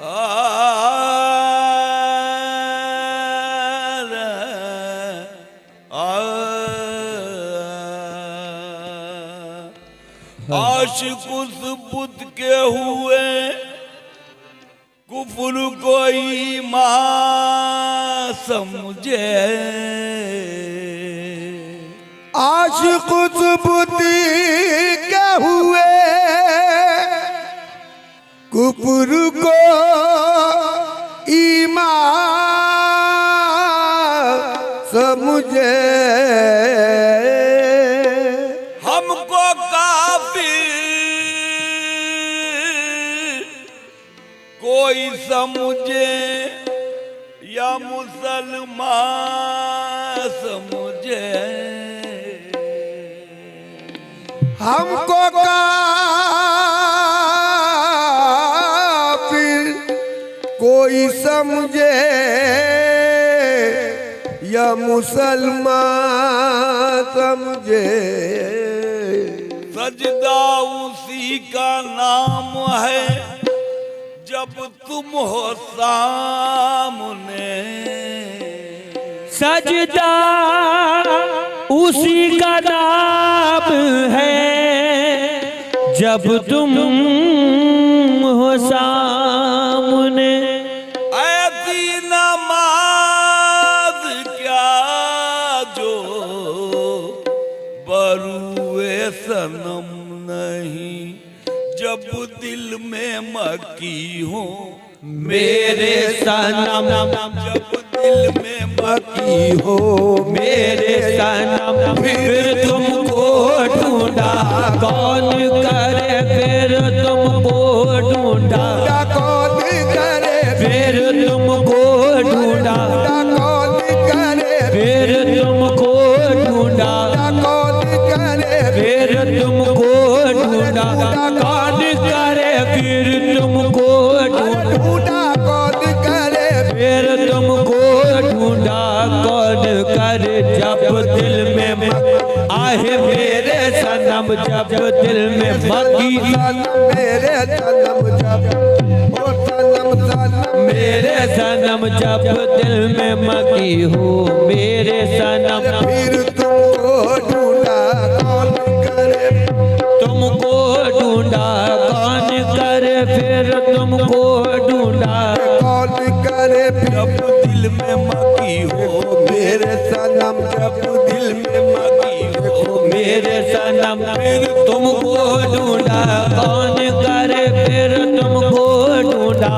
आशिक उस बुत के हुए कुफर कोई मां समझे। आशिक उस बुत के हुए कुफर को ईमान समझे। हमको काफिर कोई समझे या मुसलमान समझे। हमको काफिर कोई समझे या मुसलमान समझे। सजदा उसी का नाम है जब तुम हो सामने। सजदा उसी का नाम है जब तुम हो सामने। ऐसी नमाज क्या जो बरुए सनम नहीं जब दिल में मकी हो मेरे सनम जब दिल में मकी हो मेरे सनम फिर तुमको ढूंढा कौन करे फिर तुमको ढूंढा कौन करे फिर तुमको ढूंढा कौन करे फिर तुमको ढूंढा कौन करे फिर तुमको ढूंढा कौन करे फिर तुमको ढूंढा कौन करे फिर तुमको ढूंढा कौन करे। जब दिल में आहे मेरे सनम जब दिल में मकी मेरे सनम जब ओ सनम सनम मेरे सनम जब दिल में मकी हो मेरे सनम फिर तुमको ढूंढा कौन करे तुमको ढूंढा कौन करे फिर तुमको ढूंढा कौन करे जब दिल में मकी हो मेरे सनम जब दिल में मकी हो मेरे सनम फिर तुमको ढूंढा कौन करे फिर तुमको ढूंढा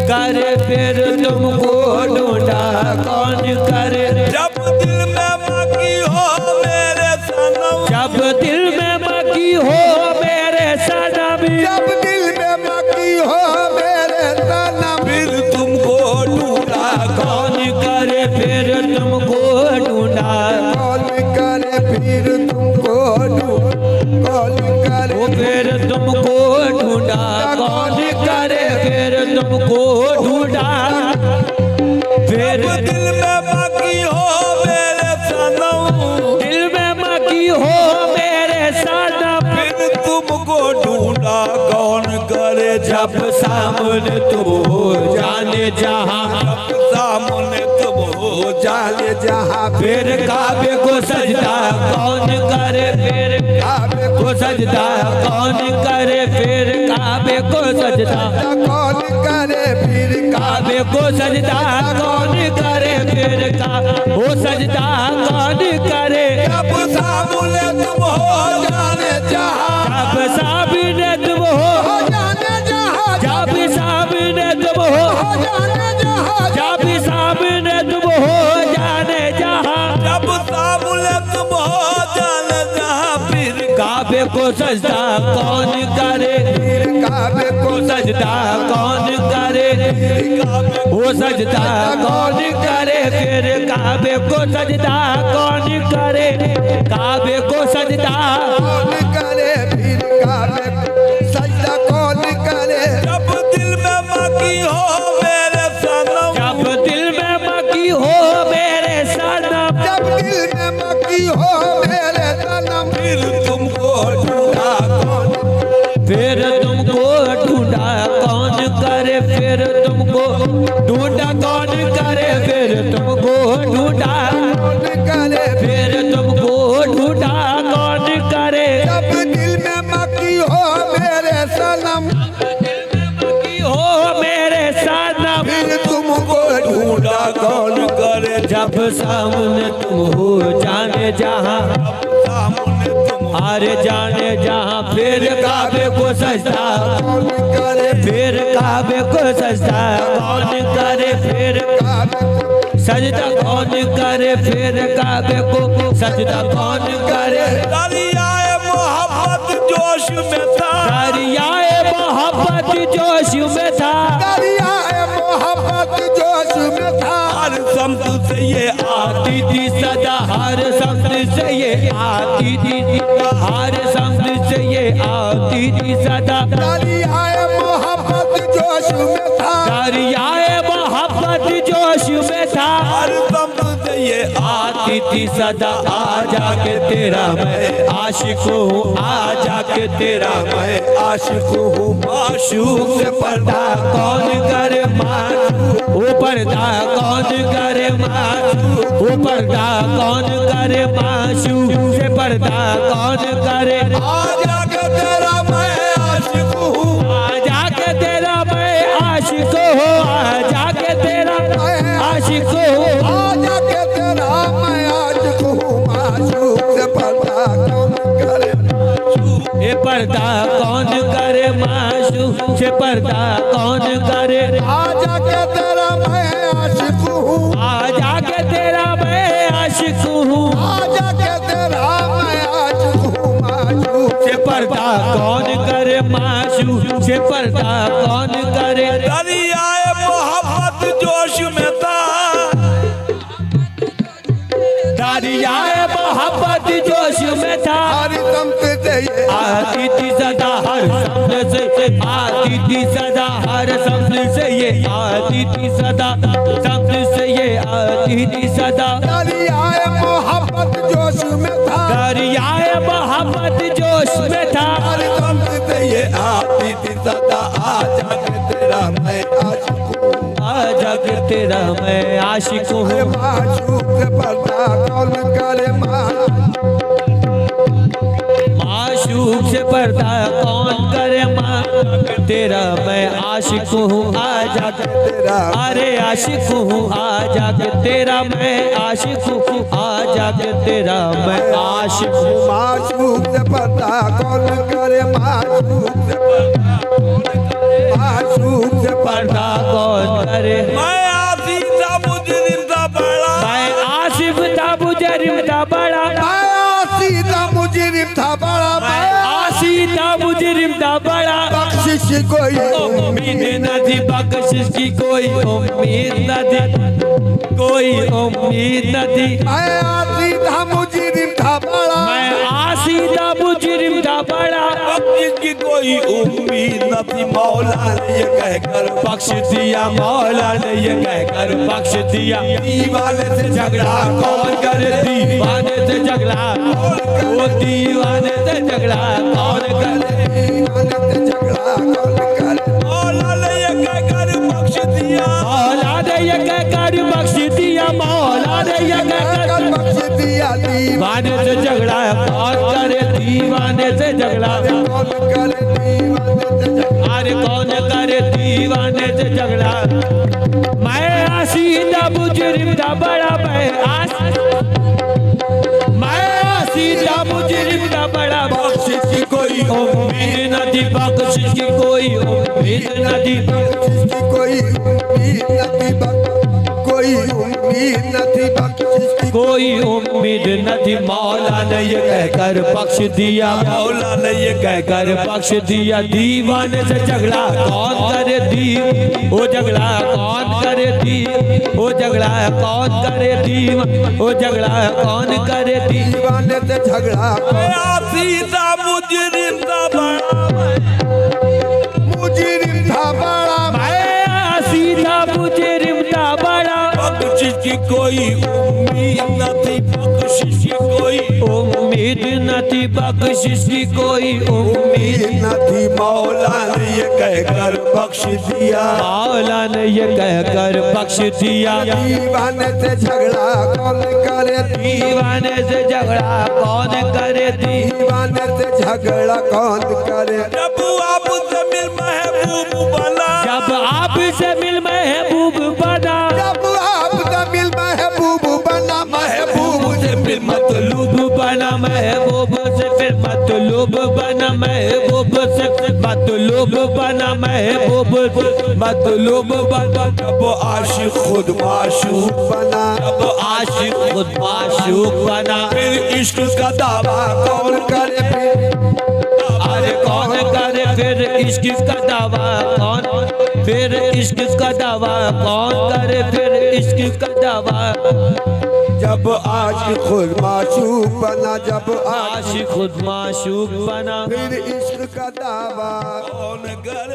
करे फिर तुमको ढूंढा कौन करे। जब दिल में मकी हो मेरे सनम जब दिल में मकी हो मेरे सनम जब दिल में मकी हो मेरे सनम फिर तुमको ढूंढा कौन करे फिर तुमको ढूंढा कौन करे फिर तुमको कौन करे वो फिर तुमको ढूंढा कौन करे फिर तुमको ढूंढा फिर दिल में मकी हो मेरे सनम दिल में मकी हो मेरे सनम फिर तुमको ढूंढा कौन करे जब सामने तुम हो जाने जहाँ सामने तुम हो जाले जहाँ फिर काबे को सजदा कौन करे फिर काबे को सजदा कौन करे फिर काबे को सजदा कौन करे फिर काबे को सजदा कौन करे फिर वो सजदा कौन करे। जब सामने तुम हो जाने जहाँ जब सामने तुम हो जाने जहाँ जब सामने तुम हो जाने जहाँ जब सामने तुम हो जाने जहाँ जब सामने तुम हो जाने जहाँ फिर काबे को सजदा कौन करे फिर काबे वो सजदा कौन करे वो सजदा कौन करे फिर काबे को सजदा कौन करे काबे को सजदा कौन करे फिर काबे सजदा कौन करे जब दिल में मकी हो मेरे सनम जब दिल में मकी हो मेरे सनम जब दिल में मकी हो मेरे सनम फिर तुमको ढूंढा कौन फिर तुमको ढूंढा कौन करे फिर करे फिर तुमको ढूंढा, कौन करे फिर तुमको ढूंढा कौन करे। जब दिल में मकी हो मेरे सनम, हो मेरे सनम, फिर तुमको ढूंढा कौन करे। जब सामने तुम हो जाने जहाँ, सामने तुम अरे जाने जहाँ, फिर काबे को सजदा कौन करे फिर काबे को सजदा कौन करे, फिर सजदा कौन करे, फिर काबे को सजदा कौन करे। दरियाए मोहब्बत जोश में था, दरियाए मोहब्बत जोश में था, दरियाए मोहब्बत जोश में था। हर समत से ये आती थी सदा, हर शब्द से ये आती थी, हर शब्द से ये आती थी सदा। दरियाए मोहब्बत जोश में था, दरियाए मोहब्बत जोश में था, हर समत से ये आती थी सदा। आ जाके तेरा मैं आशिक हूँ, आ जाके तेरा मैं आशिक हूँ। माशूक से पर्दा कौन करे माशूक, वो पर्दा कौन करे माशूक, वो पर्दा कौन करे माशूक से पर्दा कौन करे। आजा के तेरा मैं आशिक हूँ, आ जाके तेरा मैं आशिक हूँ, आ जाके तेरा आशिक हूँ। आजा के तेरा मैं आशिक हूँ। माशूक से पर्दा कौन करे, ये पर्दा कौन करे माशूक से पर्दा कौन करे। आजा के तेरा मैं आशिक हूँ। आ जाके तेरा मैं आशिक हूँ, आजा के तेरा मैं आशिक हूँ। माशूक से पर्दा कौन करे माशूक से पर्दा कौन करे। दरियाए मोहब्बत जोश में था, दरियाए मोहब्बत जोश में था, हर समत से ये आती थी सदा हर शब्द से, आती थी सदा हर शब्द से ये आती थी सदा, शब्द से ये आती थी सदा। दरियाए मोहब्बत जोश में था, दरियाए मोहब्बत जोश में था, हर समत से ये आती थी सदा। आजा के तेरा मैं आशिक हूँ। आजा के तेरा मैं आशिक अरे हूँ। माशूक से पर्दा कौन करे। माशूक से पर्दा कौन करे माँ, तेरा मैं आशिक हूँ। आजा के तेरा अरे आशिक हूँ, आजा के तेरा मैं आशिक हूँ, आजा के तेरा मैं आशिक हूँ। माशूक से पर्दा कौन करे। माशूक से पर्दा कौन करे। माशूक से पर्दा कौन करे। मैं आसी था मुजरिम था बड़ा, मैं आसिफ था मुजरिम था बड़ा, आया सीधा मुजरिम था बड़ा। मैं आसी था मुजरिम था बड़ा। बख्शिश कोई उम्मीद न थी बख्शिश की, कोई उम्मीद न थी, कोई उम्मीद न थी। आया सीधा मुजरिम था बड़ा। मैं आसी था मुजरिम था बड़ा। जिसकी कोई उम्मीद न थी, मौला ने ये कहकर बख्श दिया, मौला ने ये कहकर बख्श दिया। दीवाने से झगड़ा कौन करे, दीवाने से झगड़ा, वो दीवाने से झगड़ा कौन करे। दीवाने से झगड़ा कौन करे। मौला ने ये कहकर बख्श दिया, मौला ने ये कहकर बख्श दिया, मौला ने ये कहकर बख्श दिया। दीवाने से झगड़ा कौन करे, दीवाने से झगड़ा। कौन करे। दीवाने से झगड़ा अरे कौन करे दीवाने से झगड़ा। मैं आसीदा मुजरिम था बड़ा, मैं आसीदा मुजरिम था बड़ा। बख्शिश की कोई उम्मीद न थी, बख्शिश की कोई उम्मीद न थी, बख्शिश की कोई उम्मीद न थी। कोई उम्मीद न थी बख्शिश की। कोई उम्मीद न थी। मौला ने ये कहकर बख्श दिया, मौला ने ये कहकर बख्श दिया। दीवाने से झगड़ा कौन करे, वो झगड़ा कौन करे, वो झगड़ा कौन करे, वो झगड़ा कौन करे। दीवाने से झगड़ा मैं आसी था मुजरिम था बड़ा, मुजरिम था बड़ा। मैं आसीदा मुजरिम था बड़ा। बख्शिश की कोई उम्मीद न थी, बख्शिश की कोई उम्मीद न थी, बख्शिश की कोई उम्मीद उम्मीद न थी। मौला ने ये कहकर बख्श दिया मौला ने ये कहकर बख्श दिया दीवाने से झगड़ा कौन करे दीवाने से झगड़ा कौन करे दीवाने से झगड़ा कौन करे जब आपसे मिल महबूब बना जब आपसे मिल महबूब बना जब आपसे मिल महबूब बना महबूब से मिल मतलूब बना महबूब से फिर मतलूब बना महबूब से मतलूब बना महबूब मतलूब बना जब आशिक खुद माशूक बना जब आशिक खुद माशूक बना फिर इश्क का दावा कौन करे अरे कौन करे फिर इश्क का दावा कौन फिर इश्क का दावा कौन करे फिर इश्क का दावा जब आशिक खुद माशूक बना जब आशिक खुद माशूक बना फिर इश्क का दावा कौन कर